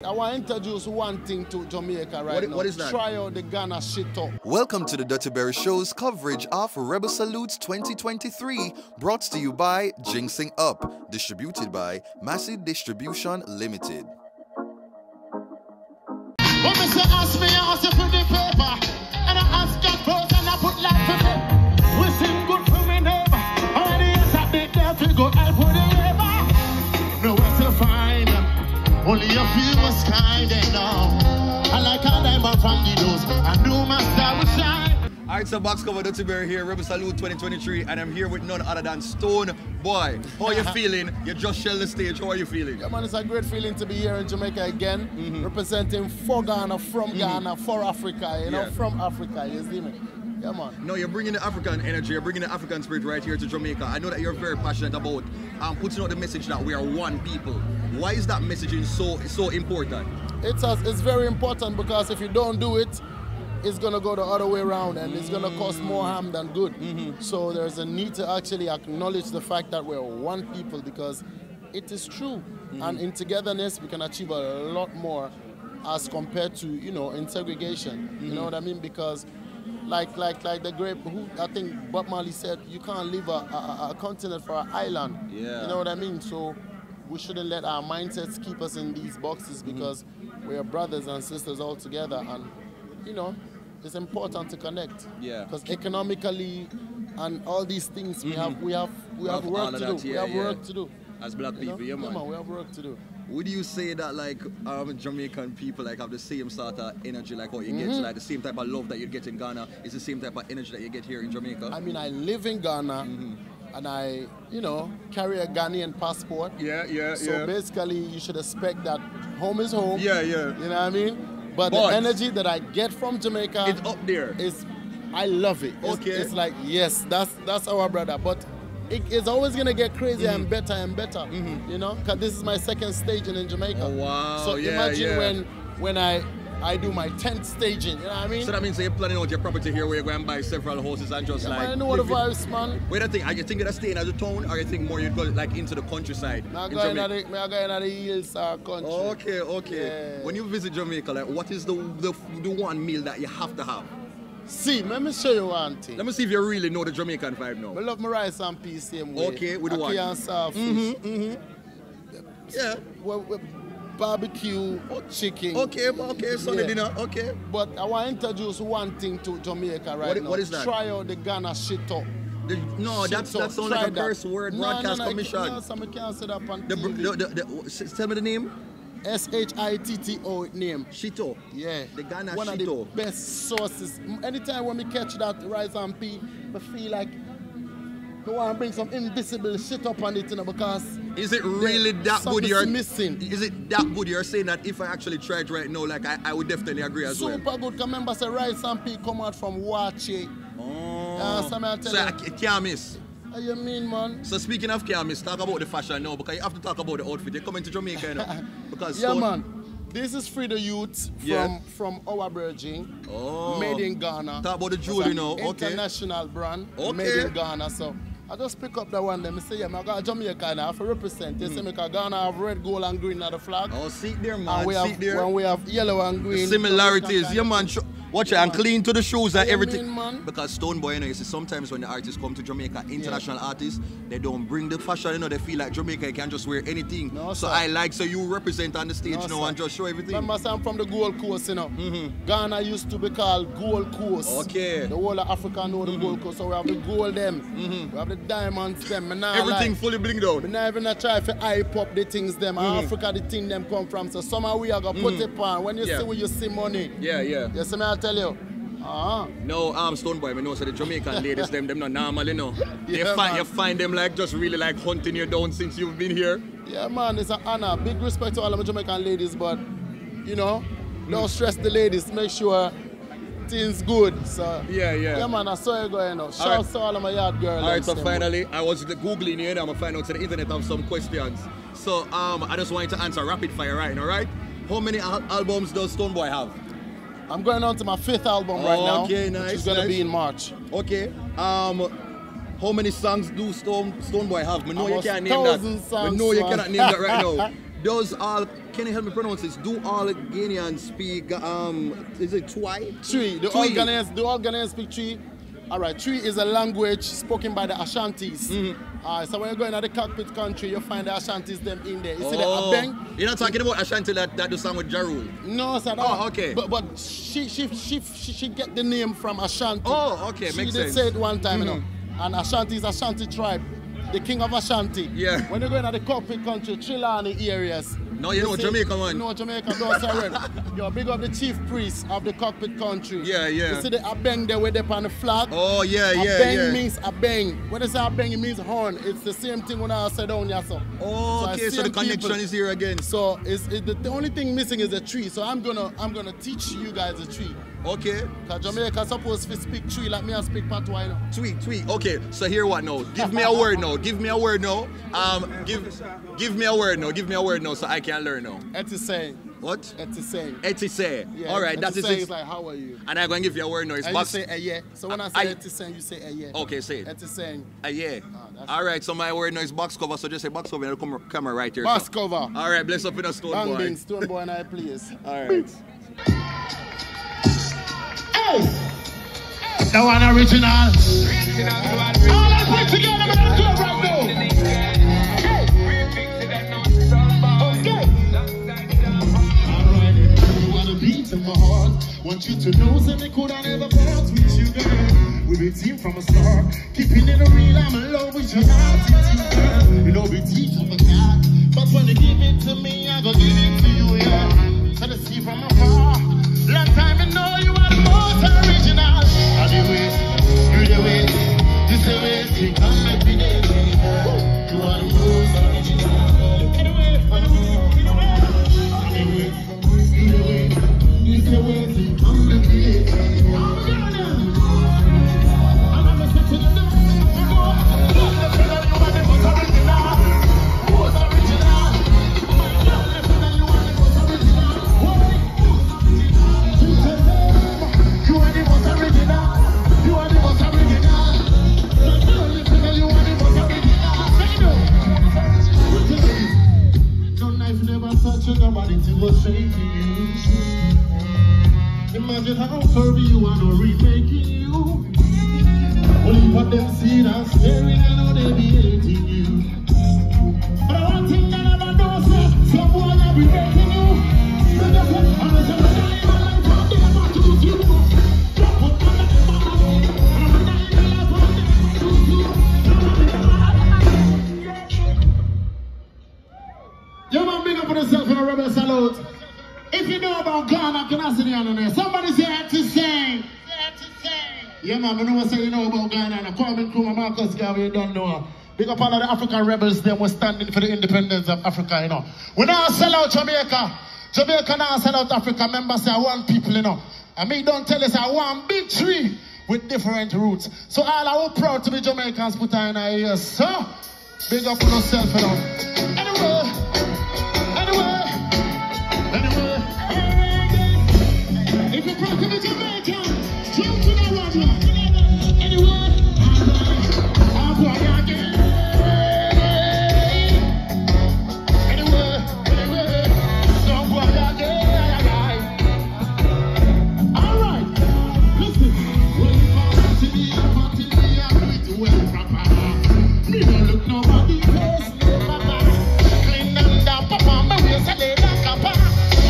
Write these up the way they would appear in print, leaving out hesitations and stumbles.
I want to introduce one thing to Jamaica right now. What is that? Try out the Ghana shit up. Welcome to the DuttyBerryShow's coverage of Rebel Salutes 2023, brought to you by Jinxing Up, distributed by Massive Distribution Limited. When me say ask me, ask you for the paper, and I ask God first and I put life for me. We sing good for me neighbor, and the yes I did there to go help for the labor. Nowhere to find, only a few was kind and now. I like how diamond from the nose, I knew my star would shine. Alright, so box cover Duttyberry here, Rebel Salute 2023, and I'm here with none other than Stonebwoy. How are you feeling? You just shelled the stage. How are you feeling? Yeah, man, it's a great feeling to be here in Jamaica again, representing for Ghana, from Ghana, for Africa, you know, from Africa, you see me? Yeah, man. No, you're bringing the African energy, you're bringing the African spirit right here to Jamaica. I know that you're very passionate about putting out the message that we are one people. Why is that messaging so important? It's very important because if you don't do it, it's going to go the other way around and it's going to cause more harm than good. So there's a need to actually acknowledge the fact that we're one people because it is true. And in togetherness, we can achieve a lot more as compared to, you know, in segregation. You know what I mean? Because like the great, I think Bob Marley said, you can't leave a continent for an island. Yeah. You know what I mean? So we shouldn't let our mindsets keep us in these boxes because we are brothers and sisters all together, and you know, it's important to connect. Yeah. Because economically and all these things we have work to do. We have work to do. As black people, yeah, man. Yeah, man, we have work to do. Would you say that like Jamaican people like have the same sort of energy like what you get, like the same type of love that you get in Ghana is the same type of energy that you get here in Jamaica? I mean, I live in Ghana and I, you know, carry a Ghanaian passport. So basically you should expect that home is home. Yeah. You know what I mean? But the energy that I get from Jamaica, it's up there. I love it. It's like, yes, that's our brother. But it's always gonna get crazier and better, you know, because this is my second staging in Jamaica. Oh, wow. So imagine when I do my 10th staging, you know what I mean? So that means that you're planning out your property here where you're going to buy several houses and just like... I know what the vibes, man. Wait, are you thinking of staying as a town or you think more you'd go like into the countryside? I'm going to the hills country. Okay. Yeah. When you visit Jamaica, like what is the one meal that you have to have? See, let me show you one thing. Let me see if you really know the Jamaican vibe now. I love my rice and peas same way. Okay, with what? And soft fish. Yeah. Barbecue, chicken. Okay, Sunday dinner, okay. But I want to introduce one thing to Jamaica right now. What is that? Try out the Ghana shit up. That sounds like a curse word, broadcast commission. No, I can't say that on TV. Tell me the name. SHITTO name. Shito. Yeah. The Ghana one Shito. One of the best sources. Anytime when we catch that rice and pea, I feel like I want to bring some invisible shit up on it, you know, because is it really that good? You're missing. Is it that good? You're saying that if I actually tried right now, like I would definitely agree as well. Super good. Remember, say rice and pea come out from Wache. Oh. So I can't miss. What you mean, man? So speaking of can't miss, talk about the fashion now, because you have to talk about the outfit. You're coming to Jamaica, you know, because man. This is Free the Youth from our Virgin, made in Ghana. Talk about the jewelry now, international brand, made in Ghana. So I just pick up that one. Let me say, I got Jamaica and I have to represent. You see, because Ghana have red, gold, and green on the flag. Oh, see there, man. When we have yellow and green. The similarities, yeah, man. Watch it and clean to the shoes and everything. Man. Because Stonebwoy, you know, you see, sometimes when the artists come to Jamaica, international artists, they don't bring the fashion, you know, they feel like Jamaica, you can just wear anything. No, so I like, so you represent on the stage, you know, and just show everything. Remember, I'm from the Gold Coast, you know. Ghana used to be called Gold Coast. Okay. The whole of Africa know the Gold Coast, so we have the gold them. We have the diamonds them. Everything fully blinged out. We not even try to hype up the things them. Africa, the thing them come from. So somehow we are going to put it on. When you see money. Yeah. You see me, I tell you. No, Stonebwoy, I know, so the Jamaican ladies, them not normal, you know. You find them like just really like hunting you down since you've been here. Yeah, man, it's an honor. Big respect to all of my Jamaican ladies, but, you know, don't stress the ladies. Make sure things good. So yeah, man, I saw you going now. Shout out to all of my yard girls. Alright, so finally, I was Googling you and I'm going to find out to the internet of some questions. So, I just want you to answer rapid fire right now, right? How many albums does Stonebwoy have? I'm going on to my 5th album right now, nice, which is going to be in March. Okay. How many songs do Stonebwoy have? I know you can't name that. Songs, I know you cannot name that right now. Does all can you help me pronounce this? Do all Ghanaians speak, is it Twi? Twi. The all Ghanaians speak Twi. All right, Twi is a language spoken by the Ashantis. So when you go into the cockpit country, you find the Ashantis them in there. You see the Abeng. You're not talking about Ashanti that do song with Jarul? No, sir. Okay. But she get the name from Ashanti. Oh, okay, makes sense. She did say it one time, you know. And Ashanti is Ashanti tribe, the king of Ashanti. Yeah. When you go into the cockpit country, Trelawney areas. No, you know Jamaica, man. No, Jamaica, don't say You're big of the chief priest of the cockpit country. Yeah. You see the Abeng there with up on the flag? Oh, yeah. Abeng means Abeng. When they say Abeng, it means horn. It's the same thing when I said down here, so. Oh, okay, so the connection is here again. So the only thing missing is a tree. So I'm gonna teach you guys a tree. Okay. Because Jamaica supposed to speak tree like me I speak patois, you know. Tweet. Okay, so here what now? Give me a word now. Give me a word now. Give me a word now. Give me a word now so I can learn now. Etisay. What? Etisay. Etisay. Yeah, all right, that is it. It's like, how are you? And I'm going to give you a word now. It's and box. You say yeah. So when I say Etisay, you say yeah. Okay, say it. Etisay. Yeah. All right, so my word now is box cover. So just say box cover and it'll come right here. Box cover. All right, bless up in a Stonebwoy. Bang, Stonebwoy and I please. All right. Hey! The one original. All let's put together, man. Let's do it right now. In my heart, want you to know that they could have never part with you, girl. We've been team from a start, keeping it real. I'm in love with your attitude, girl. You know we teach from a cat, but when you give it to me, I go give it to you, yeah. So they see from afar, long time I know you are the most original. And the way, you the way, this the way, you come every day. You are the most original. Anyway, you the way. It's the way to come to be. Nobody to go straight to you. Imagine how curvy you are, no remaking you. Only for them see that staring, I know they be hating you. But one thing that I never know, sir, some boy that be hating you. They just want to understand that they live a life out there, but to you. Don't put them in the mouth. You man, big up for yourself in a rebel salute. If you know about Ghana, can I see on there? Somebody say Etisay. Yeah, man, I know what say you know about Ghana. And Kwame Nkrumah, Marcus Garvey, you don't know. Big up all of the African rebels, them were standing for the independence of Africa, you know. We now sell out Jamaica. Jamaica now sell out Africa. Members say I want people, you know. And me don't tell us I want big tree with different roots. So all are proud to be Jamaicans put in our ears, so big up for yourself, you know. Anyway, if you're proud to be Jamaican, jump to the water. Anyway, I'm going again. Anyway, don't go again. All right, listen. When you come to me, I'm with you well proper. Me don't look nobody close, no papa. Clean them down, papa. My waist a lay like a papa.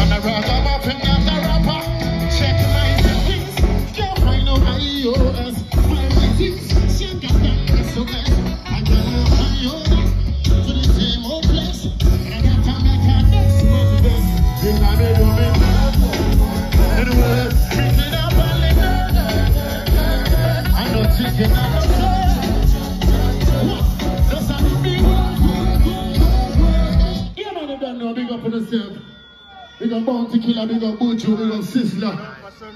And I rag them up and I'm the rapper. Check my things. Can't find no IOS. My things. She got that SOS. I got no IOS. To the same old place. And I got to make her next month best. You got me doing anyway, picking up a little. I'm not taking out a play. What? Just a big one. Yeah, man, you don't know. Big up on yourself. Big up Bounty Killer, big up Butcher, big up Sizzler.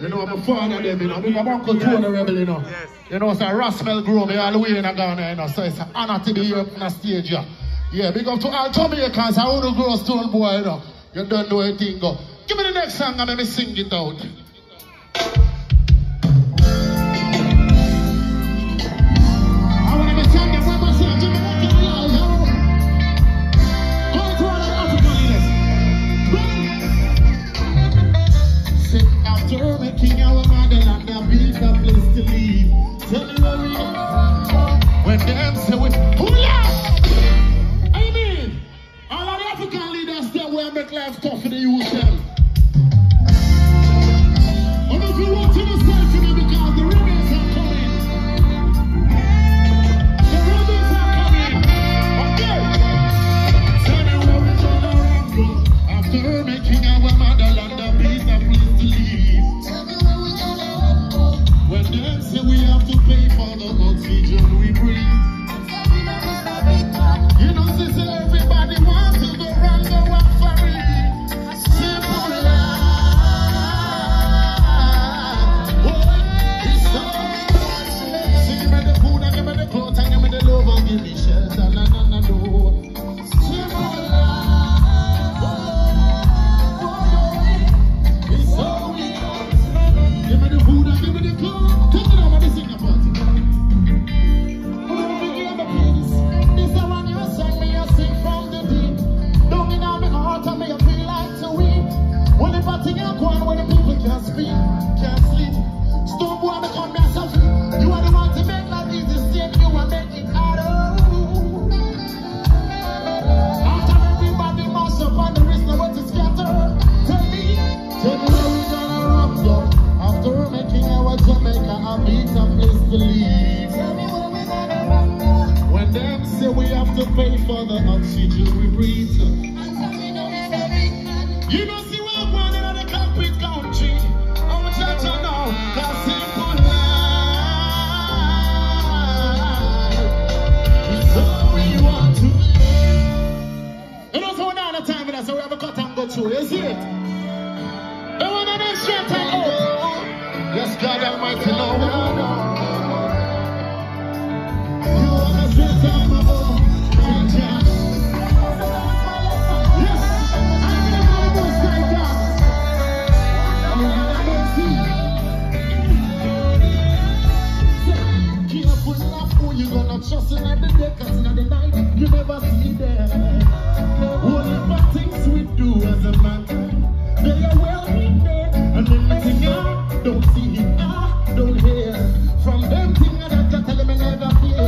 You know, I'm a fan of them, you know. Big up Uncle Tony Rebel, you know. Yes. You know, it's a Rasmel Grow, me all the way in Ghana, you know. So it's an honor to be here up on the stage, yeah. Yeah, big up to all Jamaicans, I want to grow Stonebwoy, you know. You don't know anything, go. Give me the next song and let me sing it out. I want to be singing with myself, Jamaica, yo. Going to all the African leaders. thing you go on when the people can't speak, can't sleep. Stonebwoy become yourself. You are the one to make life easy, same you are making harder. After everybody mash up on the wrist, now what to scatter. Tell me where we gonna rock you. After making our Jamaica a better place to live. Tell me where we gonna rock you. When them say we have to pay for the oxygen we breathe. You don't see where I'm going in the concrete country. I'm a judge now, cause simple life is all we want to live. You know, so now the time with us, so we have a cut and go through, you see it? They want to make straight and go. Yes, God Almighty, no. You want to straight and go. Just in the day, cause in the night, you never see them. What the things we do as a man, they are well in there. And anything I don't see, I don't hear. From them things that I tell them I never fear.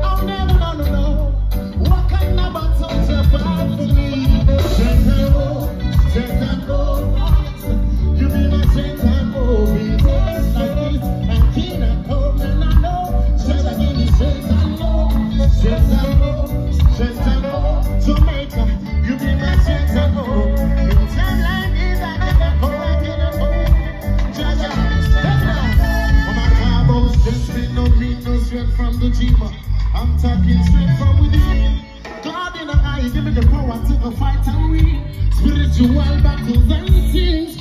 I'll never, no. What kind of battles are bad for me? Strength and go. You be my strength and go. Be days like this, and king and home, and I know. Strength again is strength and Jamaica, you be my strength and hope. In time like this, I never go, I cannot hold. Jaja, on my carbos, just no mean no strength from the dreamer. I'm talking straight from within. God in the eye, give me the power to fight and win. Spiritual battles and things.